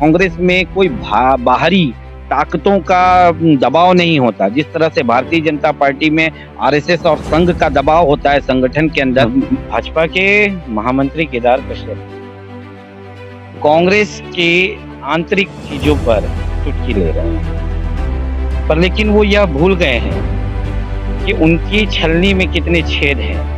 कांग्रेस में कोई बाहरी ताकतों का दबाव नहीं होता। जिस तरह से भारतीय जनता पार्टी में आरएसएस और संघ का दबाव होता है संगठन के अंदर, भाजपा के महामंत्री केदार कश्यप कांग्रेस के आंतरिक चीजों पर चुटकी ले रहे हैं, पर लेकिन वो यह भूल गए हैं कि उनकी छलनी में कितने छेद हैं।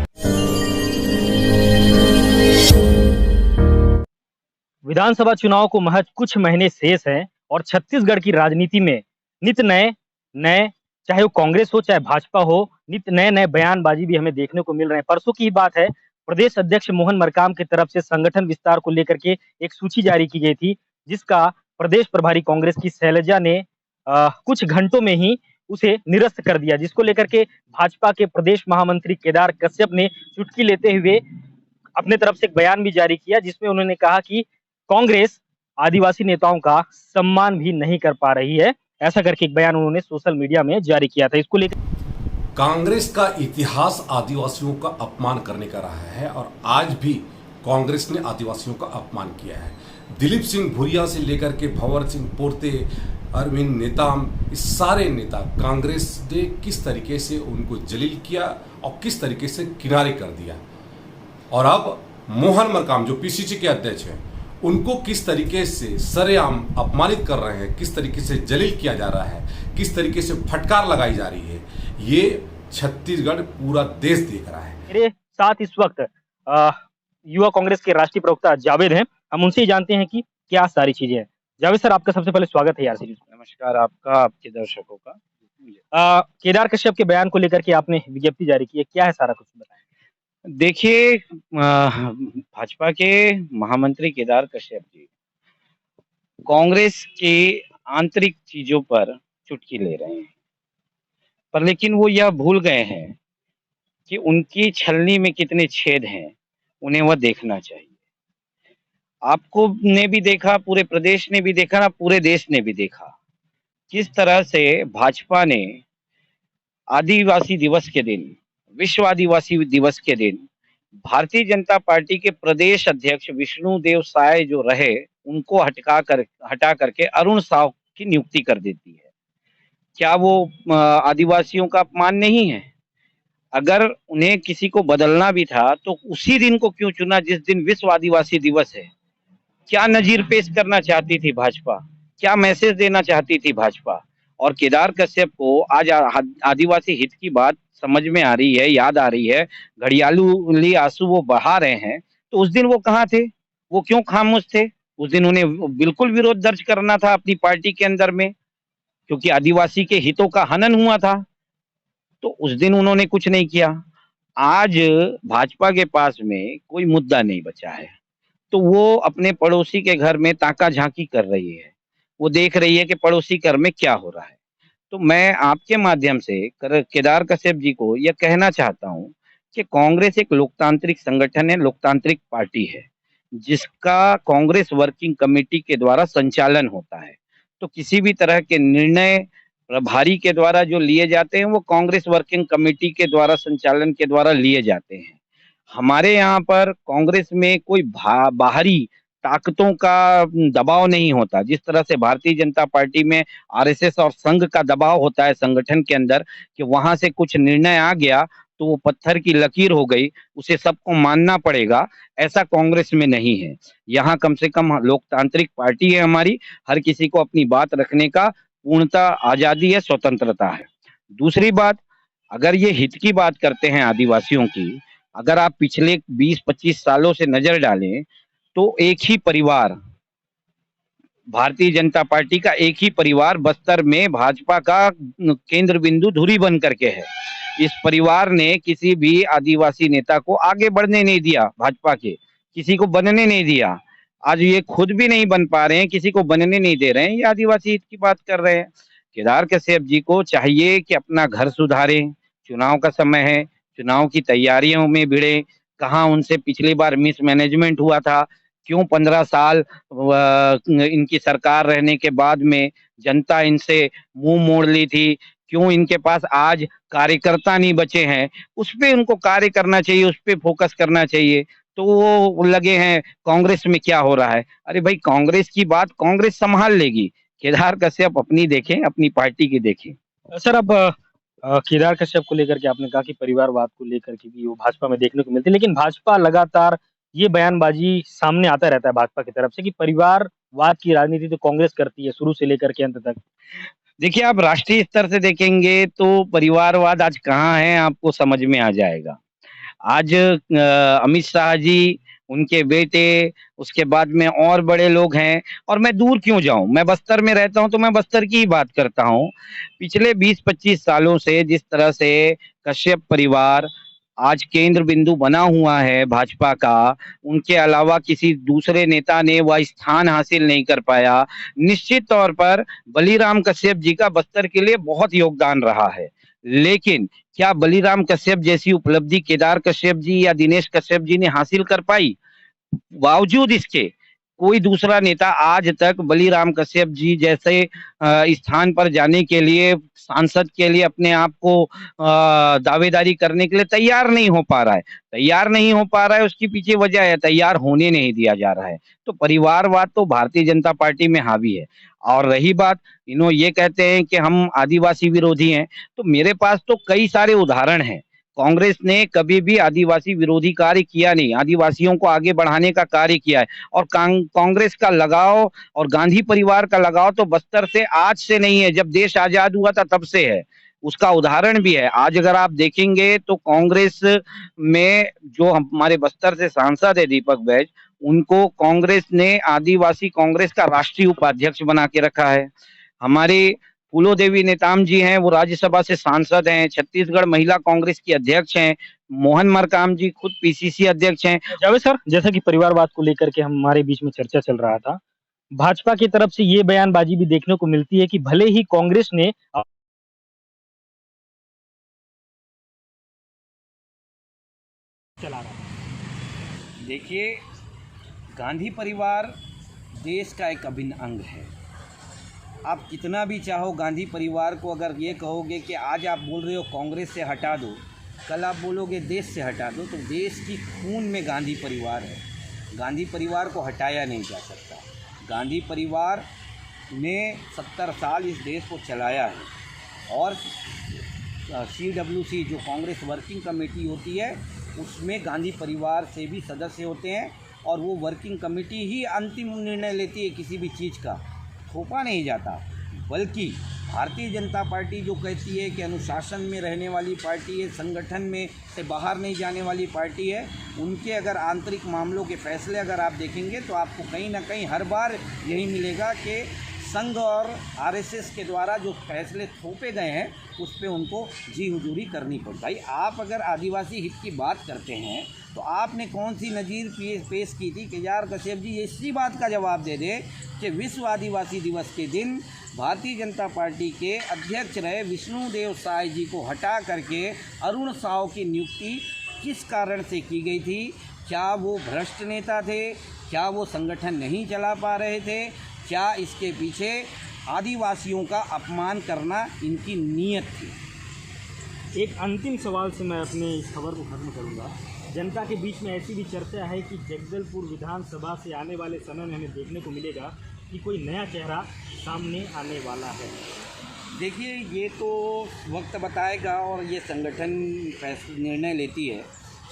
विधानसभा चुनाव को महज कुछ महीने शेष हैं और छत्तीसगढ़ की राजनीति में नित नए नए, चाहे वो कांग्रेस हो चाहे भाजपा हो, नित नए नए बयानबाजी भी हमें देखने को मिल रहे हैं। परसों की बात है, प्रदेश अध्यक्ष मोहन मरकाम की तरफ से संगठन विस्तार को लेकर के एक सूची जारी की गई थी, जिसका प्रदेश प्रभारी कांग्रेस की शैलजा ने कुछ घंटों में ही उसे निरस्त कर दिया, जिसको लेकर के भाजपा के प्रदेश महामंत्री केदार कश्यप ने चुटकी लेते हुए अपने तरफ से एक बयान भी जारी किया, जिसमें उन्होंने कहा कि कांग्रेस आदिवासी नेताओं का सम्मान भी नहीं कर पा रही है। ऐसा करके एक बयान उन्होंने सोशल मीडिया में जारी किया था। इसको लेकर कांग्रेस का इतिहास आदिवासियों का अपमान करने का रहा है और आज भी कांग्रेस ने आदिवासियों का अपमान किया है। दिलीप सिंह भूरिया से लेकर के भंवर सिंह पोर्ते, अरविंद नेताम, इस सारे नेता कांग्रेस ने किस तरीके से उनको जलील किया और किस तरीके से किनारे कर दिया। और अब मोहन मरकाम जो पीसीसी के अध्यक्ष हैं, उनको किस तरीके से सरेआम अपमानित कर रहे हैं, किस तरीके से जलील किया जा रहा है, किस तरीके से फटकार लगाई जा रही है, ये छत्तीसगढ़ पूरा देश देख रहा है। मेरे साथ इस वक्त युवा कांग्रेस के राष्ट्रीय प्रवक्ता जावेद हैं। हम उनसे ही जानते हैं कि क्या सारी चीजें हैं। जावेद सर, आपका सबसे पहले स्वागत है यार सीरीज में। नमस्कार आपका, आपके दर्शकों का। केदार कश्यप के बयान को लेकर के आपने विज्ञप्ति जारी की है, क्या है सारा कुछ बताएं। देखिए, भाजपा के महामंत्री केदार कश्यप जी कांग्रेस के आंतरिक चीजों पर चुटकी ले रहे हैं, पर लेकिन वो यह भूल गए हैं कि उनकी छलनी में कितने छेद हैं, उन्हें वह देखना चाहिए। आपको ने भी देखा, पूरे प्रदेश ने भी देखा ना, पूरे देश ने भी देखा किस तरह से भाजपा ने आदिवासी दिवस के दिन, विश्व आदिवासी दिवस के दिन, भारतीय जनता पार्टी के प्रदेश अध्यक्ष विष्णुदेव साय जो रहे, उनको हटा करके अरुण साव की नियुक्ति कर देती है। क्या वो आदिवासियों का अपमान नहीं है? अगर उन्हें किसी को बदलना भी था तो उसी दिन को क्यों चुना जिस दिन विश्व आदिवासी दिवस है? क्या नजीर पेश करना चाहती थी भाजपा? क्या मैसेज देना चाहती थी भाजपा? और केदार कश्यप को आज आदिवासी हित की बात समझ में आ रही है, याद आ रही है, घड़ियाली आंसू वो बहा रहे हैं, तो उस दिन वो कहाँ थे? वो क्यों खामोश थे? उस दिन उन्हें बिल्कुल विरोध दर्ज करना था अपनी पार्टी के अंदर में, क्योंकि आदिवासी के हितों का हनन हुआ था। तो उस दिन उन्होंने कुछ नहीं किया। आज भाजपा के पास में कोई मुद्दा नहीं बचा है, तो वो अपने पड़ोसी के घर में ताका झांकी कर रही है। वो देख रही है कि पड़ोसी घर में क्या हो रहा है। तो मैं आपके माध्यम से केदार कश्यप जी को यह कहना चाहता हूं कि कांग्रेस एक लोकतांत्रिक संगठन है, लोकतांत्रिक पार्टी है, जिसका कांग्रेस वर्किंग कमेटी के द्वारा संचालन होता है। तो किसी भी तरह के निर्णय प्रभारी के द्वारा जो लिए जाते हैं, वो कांग्रेस वर्किंग कमेटी के द्वारा संचालन के द्वारा लिए जाते हैं। हमारे यहाँ पर कांग्रेस में कोई बाहरी ताकतों का दबाव नहीं होता। जिस तरह से भारतीय जनता पार्टी में आरएसएस और संघ का दबाव होता है संगठन के अंदर, कि वहां से कुछ निर्णय आ गया तो वो पत्थर की लकीर हो गई, उसे सबको मानना पड़ेगा, ऐसा कांग्रेस में नहीं है। यहाँ कम से कम लोकतांत्रिक पार्टी है हमारी, हर किसी को अपनी बात रखने का पूर्णता आजादी है, स्वतंत्रता है। दूसरी बात, अगर ये हित की बात करते हैं आदिवासियों की, अगर आप पिछले 20-25 सालों से नजर डालें तो एक ही परिवार, भारतीय जनता पार्टी का एक ही परिवार बस्तर में भाजपा का केंद्र बिंदु धुरी बन करके है। इस परिवार ने किसी भी आदिवासी नेता को आगे बढ़ने नहीं दिया, भाजपा के किसी को बनने नहीं दिया। आज ये खुद भी नहीं बन पा रहे हैं, किसी को बनने नहीं दे रहे हैं, ये आदिवासी हित की बात कर रहे हैं। केदार कश्यप जी को चाहिए कि अपना घर सुधारें, चुनाव का समय है, चुनाव की तैयारियों में भिड़े। कहाँ उनसे पिछली बार मिसमैनेजमेंट हुआ था? क्यों 15 साल इनकी सरकार रहने के बाद में जनता इनसे मुंह मोड़ ली थी? क्यों इनके पास आज कार्यकर्ता नहीं बचे हैं? उस पे उनको कार्य करना चाहिए, उस पे फोकस करना चाहिए। तो वो लगे हैं कांग्रेस में क्या हो रहा है। अरे भाई, कांग्रेस की बात कांग्रेस संभाल लेगी, केदार कश्यप अपनी देखें, अपनी पार्टी की देखें। सर, अब केदार कश्यप को लेकर के आपने कहा कि परिवारवाद को लेकर के भी वो भाजपा में देखने को मिलते हैं, लेकिन भाजपा लगातार ये बयानबाजी सामने आता रहता है भाजपा की तरफ से कि परिवारवाद की राजनीति तो कांग्रेस करती है शुरू से लेकर के अंत तक। देखिए, आप राष्ट्रीय स्तर से देखेंगे तो परिवारवाद आज कहाँ है आपको समझ में आ जाएगा। आज अमित शाह जी, उनके बेटे, उसके बाद में और बड़े लोग हैं। और मैं दूर क्यों जाऊं, मैं बस्तर में रहता हूं तो मैं बस्तर की ही बात करता हूं। पिछले 20-25 सालों से जिस तरह से कश्यप परिवार आज केंद्र बिंदु बना हुआ है भाजपा का, उनके अलावा किसी दूसरे नेता ने वह स्थान हासिल नहीं कर पाया। निश्चित तौर पर बलीराम कश्यप जी का बस्तर के लिए बहुत योगदान रहा है, लेकिन क्या बलीराम कश्यप जैसी उपलब्धि केदार कश्यप जी या दिनेश कश्यप जी ने हासिल कर पाई? बावजूद इसके कोई दूसरा नेता आज तक बलीराम कश्यप जी जैसे स्थान पर जाने के लिए, सांसद के लिए अपने आप को दावेदारी करने के लिए तैयार नहीं हो पा रहा है। तैयार नहीं हो पा रहा है, उसकी पीछे वजह है तैयार होने नहीं दिया जा रहा है। तो परिवारवाद तो भारतीय जनता पार्टी में हावी है। और रही बात, ये कहते हैं कि हम आदिवासी विरोधी हैं, तो मेरे पास तो कई सारे उदाहरण हैं। कांग्रेस ने कभी भी आदिवासी विरोधी कार्य किया नहीं, आदिवासियों को आगे बढ़ाने का कार्य किया है। और कांग्रेस का लगाव और गांधी परिवार का लगाव तो बस्तर से आज से नहीं है, जब देश आजाद हुआ था तब से है। उसका उदाहरण भी है। आज अगर आप देखेंगे तो कांग्रेस में जो हमारे बस्तर से सांसद है दीपक बैज, उनको कांग्रेस ने आदिवासी कांग्रेस का राष्ट्रीय उपाध्यक्ष बना के रखा है। हमारे फूलो देवी नेताम जी हैं, वो राज्यसभा से सांसद हैं। छत्तीसगढ़ महिला कांग्रेस की अध्यक्ष हैं। मोहन मरकाम जी खुद पीसीसी अध्यक्ष हैं। जावेद सर, जैसा कि परिवारवाद को लेकर के हमारे बीच में चर्चा चल रहा था, भाजपा की तरफ से ये बयानबाजी भी देखने को मिलती है कि भले ही कांग्रेस ने चला रहा है। देखिए, गांधी परिवार देश का एक अभिन्न अंग है। आप कितना भी चाहो गांधी परिवार को, अगर ये कहोगे कि आज आप बोल रहे हो कांग्रेस से हटा दो, कल आप बोलोगे देश से हटा दो, तो देश की खून में गांधी परिवार है। गांधी परिवार को हटाया नहीं जा सकता। गांधी परिवार ने 70 साल इस देश को चलाया है। और CWC जो कांग्रेस वर्किंग कमेटी होती है, उसमें गांधी परिवार से भी सदस्य होते हैं। और वो वर्किंग कमेटी ही अंतिम निर्णय लेती है किसी भी चीज़ का, थोपा नहीं जाता। बल्कि भारतीय जनता पार्टी जो कहती है कि अनुशासन में रहने वाली पार्टी है, संगठन में से बाहर नहीं जाने वाली पार्टी है, उनके अगर आंतरिक मामलों के फैसले अगर आप देखेंगे तो आपको कहीं ना कहीं हर बार यही मिलेगा कि संघ और RSS के द्वारा जो फैसले थोपे गए हैं उस पे उनको जी हुजूरी करनी पड़। भाई, आप अगर आदिवासी हित की बात करते हैं तो आपने कौन सी नज़ीर पेश की थी? केदार कश्यप जी इसी बात का जवाब दे दे कि विश्व आदिवासी दिवस के दिन भारतीय जनता पार्टी के अध्यक्ष रहे विष्णुदेव साय जी को हटा करके अरुण साव की नियुक्ति किस कारण से की गई थी? क्या वो भ्रष्ट नेता थे? क्या वो संगठन नहीं चला पा रहे थे? क्या इसके पीछे आदिवासियों का अपमान करना इनकी नीयत थी? एक अंतिम सवाल से मैं अपनी इस खबर को खत्म करूंगा। जनता के बीच में ऐसी भी चर्चा है कि जगदलपुर विधानसभा से आने वाले समय में हमें देखने को मिलेगा कि कोई नया चेहरा सामने आने वाला है। देखिए, ये तो वक्त बताएगा और ये संगठन निर्णय लेती है।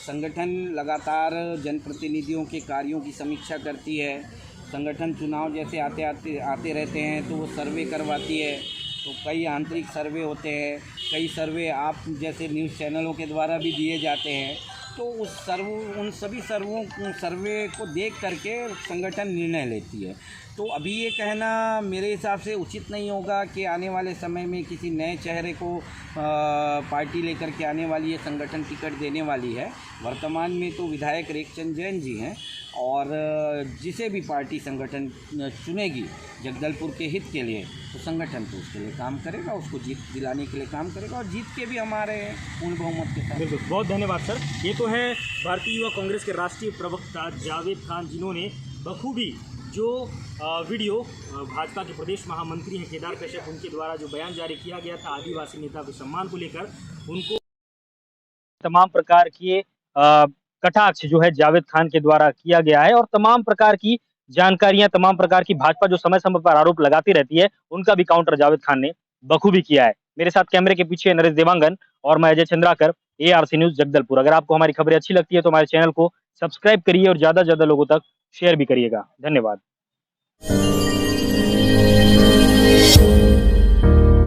संगठन लगातार जनप्रतिनिधियों के कार्यों की समीक्षा करती है। संगठन चुनाव जैसे आते रहते हैं तो वो सर्वे करवाती है। तो कई आंतरिक सर्वे होते हैं, कई सर्वे आप जैसे न्यूज़ चैनलों के द्वारा भी दिए जाते हैं। तो उन सभी सर्वे को देख करके संगठन निर्णय लेती है। तो अभी ये कहना मेरे हिसाब से उचित नहीं होगा कि आने वाले समय में किसी नए चेहरे को पार्टी लेकर के आने वाली है, संगठन टिकट देने वाली है। वर्तमान में तो विधायक रेखचंद जैन जी हैं और जिसे भी पार्टी संगठन चुनेगी जगदलपुर के हित के लिए, तो संगठन तो उसके लिए काम करेगा, उसको जीत दिलाने के लिए काम करेगा और जीत के भी हमारे पूर्ण बहुमत के साथ। बिल्कुल, बहुत धन्यवाद सर। ये तो है भारतीय युवा कांग्रेस के राष्ट्रीय प्रवक्ता जावेद खान, जिन्होंने बखूबी जो वीडियो भाजपा के प्रदेश महामंत्री हैं केदार कश्यप, उनके द्वारा जो बयान जारी किया गया था आदिवासी नेता के सम्मान को लेकर, उनको तमाम प्रकार के कटाक्ष जो है जावेद खान के द्वारा किया गया है और तमाम प्रकार की जानकारियां, तमाम प्रकार की भाजपा जो समय समय पर आरोप लगाती रहती है, उनका भी काउंटर जावेद खान ने बखूबी किया है। मेरे साथ कैमरे के पीछे नरेश देवांगन और मैं अजय चंद्राकर, ARC न्यूज जगदलपुर। अगर आपको हमारी खबरें अच्छी लगती है तो हमारे चैनल को सब्सक्राइब करिए और ज्यादा से ज्यादा लोगों तक शेयर भी करिएगा। धन्यवाद।